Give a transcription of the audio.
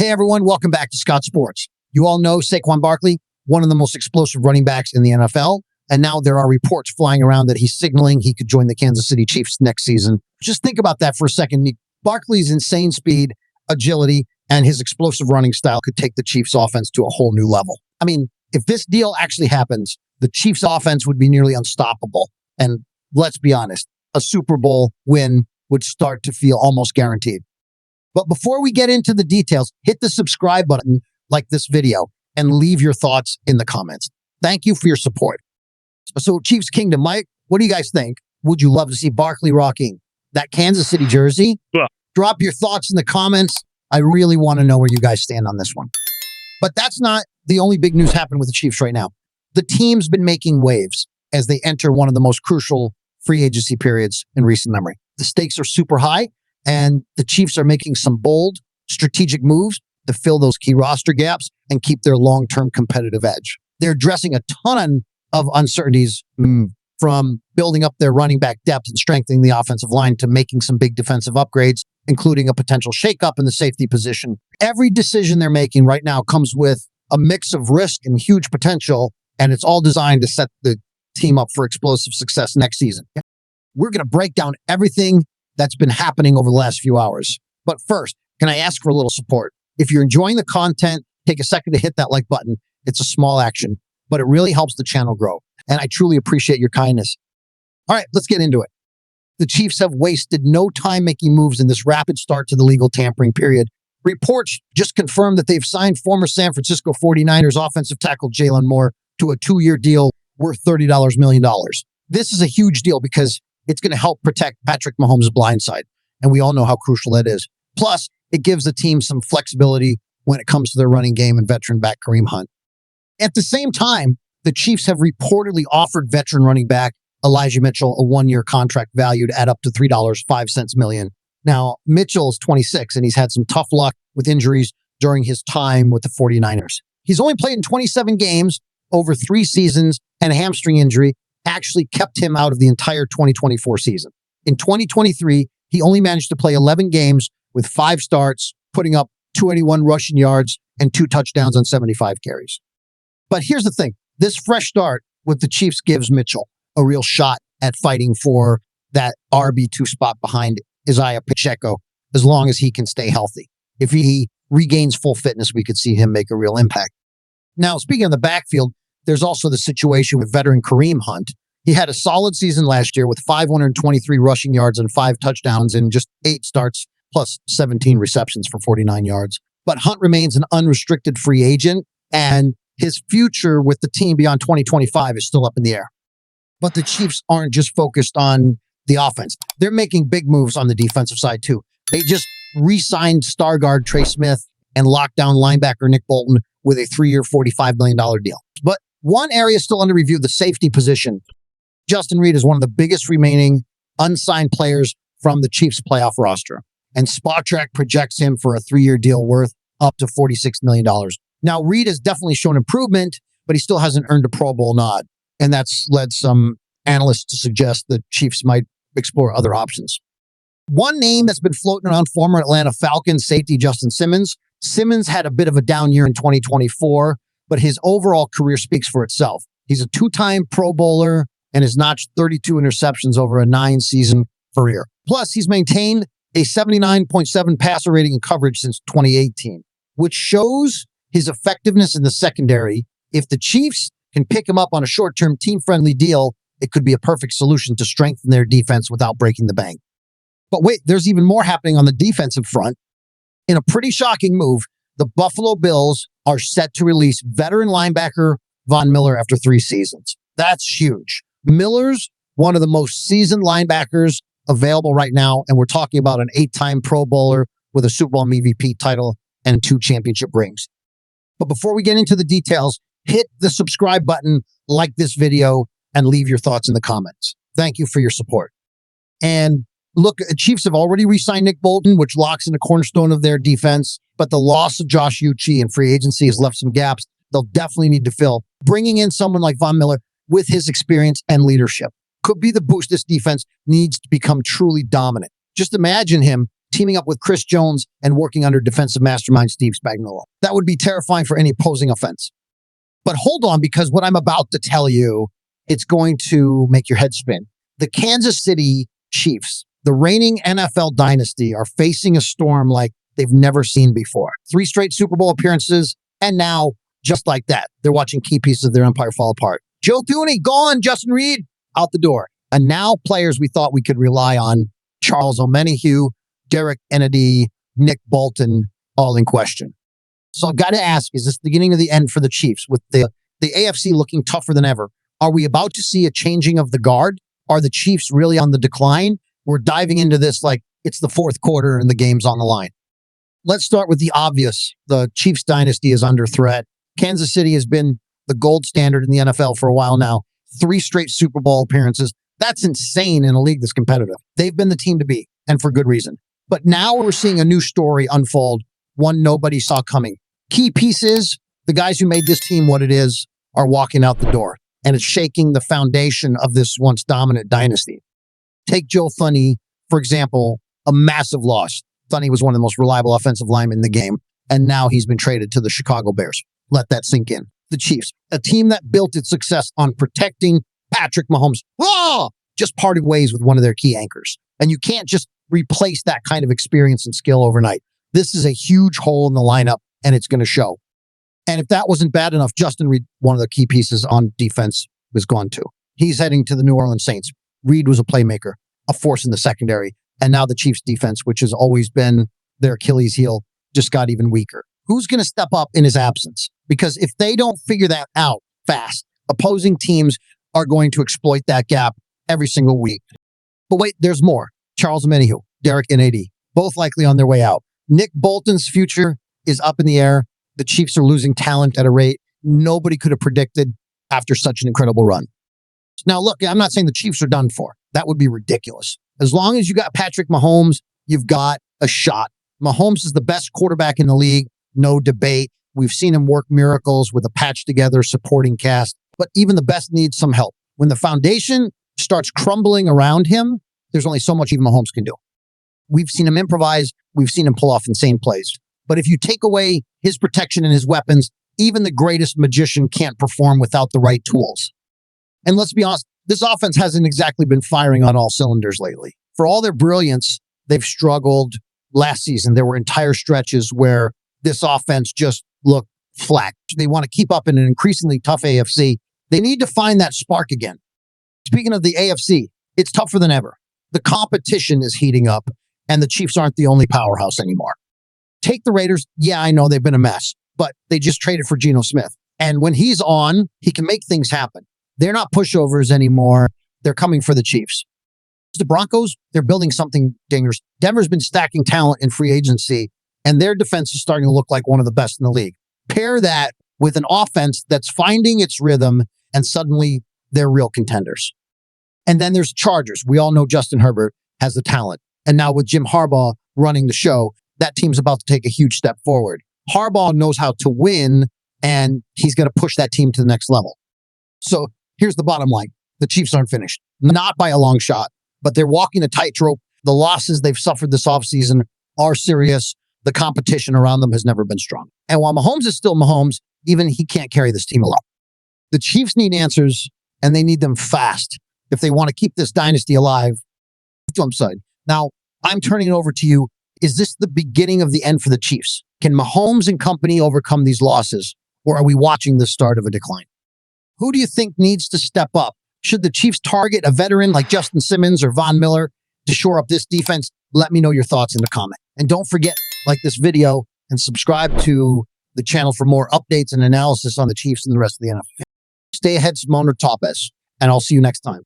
Hey everyone, welcome back to Scott Sports. You all know Saquon Barkley, one of the most explosive running backs in the NFL, and now there are reports flying around that he's signaling he could join the Kansas City Chiefs next season. Just think about that for a second. Barkley's insane speed, agility, and his explosive running style could take the Chiefs offense to a whole new level. I mean, if this deal actually happens, the Chiefs offense would be nearly unstoppable. And let's be honest, a Super Bowl win would start to feel almost guaranteed. But before we get into the details, hit the subscribe button like this video and leave your thoughts in the comments. Thank you for your support. So Chiefs Kingdom, Mike, what do you guys think? Would you love to see Barkley rocking that Kansas City jersey? Well, drop your thoughts in the comments. I really want to know where you guys stand on this one. But that's not the only big news happening with the Chiefs right now. The team's been making waves as they enter one of the most crucial free agency periods in recent memory. The stakes are super high. And the Chiefs are making some bold, strategic moves to fill those key roster gaps and keep their long-term competitive edge. They're addressing a ton of uncertainties from building up their running back depth and strengthening the offensive line to making some big defensive upgrades, including a potential shakeup in the safety position. Every decision they're making right now comes with a mix of risk and huge potential, and it's all designed to set the team up for explosive success next season. We're going to break down everything that's been happening over the last few hours. But first, can I ask for a little support? If you're enjoying the content, take a second to hit that like button. It's a small action, but it really helps the channel grow. And I truly appreciate your kindness. All right, let's get into it. The Chiefs have wasted no time making moves in this rapid start to the legal tampering period. Reports just confirmed that they've signed former San Francisco 49ers offensive tackle Jalen Moore to a 2-year deal worth $30 million. This is a huge deal because it's going to help protect Patrick Mahomes' blind side. And we all know how crucial that is. Plus, it gives the team some flexibility when it comes to their running game and veteran back Kareem Hunt. At the same time, the Chiefs have reportedly offered veteran running back Elijah Mitchell a 1-year contract valued at up to $3.05 million. Now, Mitchell is 26 and he's had some tough luck with injuries during his time with the 49ers. He's only played in 27 games over 3 seasons, and a hamstring injury actually kept him out of the entire 2024 season. In 2023, he only managed to play 11 games with 5 starts, putting up 281 rushing yards and 2 touchdowns on 75 carries. But here's the thing. This fresh start with the Chiefs gives Mitchell a real shot at fighting for that RB2 spot behind Isaiah Pacheco, as long as he can stay healthy. If he regains full fitness, we could see him make a real impact. Now, speaking of the backfield, there's also the situation with veteran Kareem Hunt. He had a solid season last year with 523 rushing yards and 5 touchdowns in just 8 starts, plus 17 receptions for 49 yards. But Hunt remains an unrestricted free agent, and his future with the team beyond 2025 is still up in the air. But the Chiefs aren't just focused on the offense. They're making big moves on the defensive side, too. They just re-signed star guard Trey Smith and lockdown linebacker Nick Bolton with a 3-year, $45 million deal. But one area still under review, the safety position. Justin Reid is one of the biggest remaining unsigned players from the Chiefs playoff roster. And Spotrac projects him for a 3-year deal worth up to $46 million. Now, Reid has definitely shown improvement, but he still hasn't earned a Pro Bowl nod. And that's led some analysts to suggest the Chiefs might explore other options. One name that's been floating around, former Atlanta Falcons safety Justin Simmons. Simmons had a bit of a down year in 2024, but his overall career speaks for itself. He's a 2-time Pro Bowler and has notched 32 interceptions over a 9-season career. Plus, he's maintained a 79.7 passer rating and coverage since 2018, which shows his effectiveness in the secondary. If the Chiefs can pick him up on a short-term team-friendly deal, it could be a perfect solution to strengthen their defense without breaking the bank. But wait, there's even more happening on the defensive front. In a pretty shocking move, the Buffalo Bills are set to release veteran linebacker Von Miller after 3 seasons. That's huge. Miller's one of the most seasoned linebackers available right now, and we're talking about an 8-time Pro Bowler with a Super Bowl MVP title and 2 championship rings. But before we get into the details, hit the subscribe button, like this video, and leave your thoughts in the comments. Thank you for your support. And look, the Chiefs have already re-signed Nick Bolton, which locks in a cornerstone of their defense, but the loss of Josh Uche in free agency has left some gaps they'll definitely need to fill. Bringing in someone like Von Miller with his experience and leadership could be the boost this defense needs to become truly dominant. Just imagine him teaming up with Chris Jones and working under defensive mastermind Steve Spagnuolo. That would be terrifying for any opposing offense. But hold on, because what I'm about to tell you, it's going to make your head spin. The Kansas City Chiefs, the reigning NFL dynasty, are facing a storm like they've never seen before. 3 straight Super Bowl appearances, and now, just like that, they're watching key pieces of their empire fall apart. Joe Thuney, gone. Justin Reed, out the door. And now players we thought we could rely on, Charles Omenihu, Derek Kennedy, Nick Bolton, all in question. So I've got to ask, is this the beginning of the end for the Chiefs with the AFC looking tougher than ever? Are we about to see a changing of the guard? Are the Chiefs really on the decline? We're diving into this like it's the fourth quarter and the game's on the line. Let's start with the obvious. The Chiefs dynasty is under threat. Kansas City has been the gold standard in the NFL for a while now. 3 straight Super Bowl appearances. That's insane in a league that's competitive. They've been the team to beat, and for good reason. But now we're seeing a new story unfold, one nobody saw coming. Key pieces, the guys who made this team what it is, are walking out the door, and it's shaking the foundation of this once dominant dynasty. Take Joe Thuney, for example, a massive loss. Thuney was one of the most reliable offensive linemen in the game, and now he's been traded to the Chicago Bears. Let that sink in. The Chiefs, a team that built its success on protecting Patrick Mahomes, just parted ways with one of their key anchors. And you can't just replace that kind of experience and skill overnight. This is a huge hole in the lineup, and it's going to show. And if that wasn't bad enough, Justin Reed, one of the key pieces on defense, was gone too. He's heading to the New Orleans Saints. Reed was a playmaker, a force in the secondary. And now the Chiefs defense, which has always been their Achilles heel, just got even weaker. Who's going to step up in his absence? Because if they don't figure that out fast, opposing teams are going to exploit that gap every single week. But wait, there's more. Charles Omenihu, Derek Kennedy, both likely on their way out. Nick Bolton's future is up in the air. The Chiefs are losing talent at a rate nobody could have predicted after such an incredible run. Now, look, I'm not saying the Chiefs are done for. That would be ridiculous. As long as you got Patrick Mahomes, you've got a shot. Mahomes is the best quarterback in the league, no debate. We've seen him work miracles with a patched together supporting cast, but even the best needs some help. When the foundation starts crumbling around him, there's only so much even Mahomes can do. We've seen him improvise. We've seen him pull off insane plays. But if you take away his protection and his weapons, even the greatest magician can't perform without the right tools. And let's be honest, this offense hasn't exactly been firing on all cylinders lately. For all their brilliance, they've struggled. Last season, there were entire stretches where this offense just looked flat. They want to keep up in an increasingly tough AFC. They need to find that spark again. Speaking of the AFC, it's tougher than ever. The competition is heating up, and the Chiefs aren't the only powerhouse anymore. Take the Raiders. Yeah, I know they've been a mess, but they just traded for Geno Smith. And when he's on, he can make things happen. They're not pushovers anymore. They're coming for the Chiefs. The Broncos, they're building something dangerous. Denver's been stacking talent in free agency, and their defense is starting to look like one of the best in the league. Pair that with an offense that's finding its rhythm, and suddenly they're real contenders. And then there's Chargers. We all know Justin Herbert has the talent. And now with Jim Harbaugh running the show, that team's about to take a huge step forward. Harbaugh knows how to win, and he's going to push that team to the next level. So here's the bottom line. The Chiefs aren't finished. Not by a long shot, but they're walking a tightrope. The losses they've suffered this offseason are serious. The competition around them has never been strong. And while Mahomes is still Mahomes, even he can't carry this team alone. The Chiefs need answers, and they need them fast if they want to keep this dynasty alive. I'm sorry. Now, I'm turning it over to you. Is this the beginning of the end for the Chiefs? Can Mahomes and company overcome these losses, or are we watching the start of a decline? Who do you think needs to step up? Should the Chiefs target a veteran like Justin Simmons or Von Miller to shore up this defense? Let me know your thoughts in the comment. And don't forget, like this video and subscribe to the channel for more updates and analysis on the Chiefs and the rest of the NFL. Stay ahead, Simona Topes, and I'll see you next time.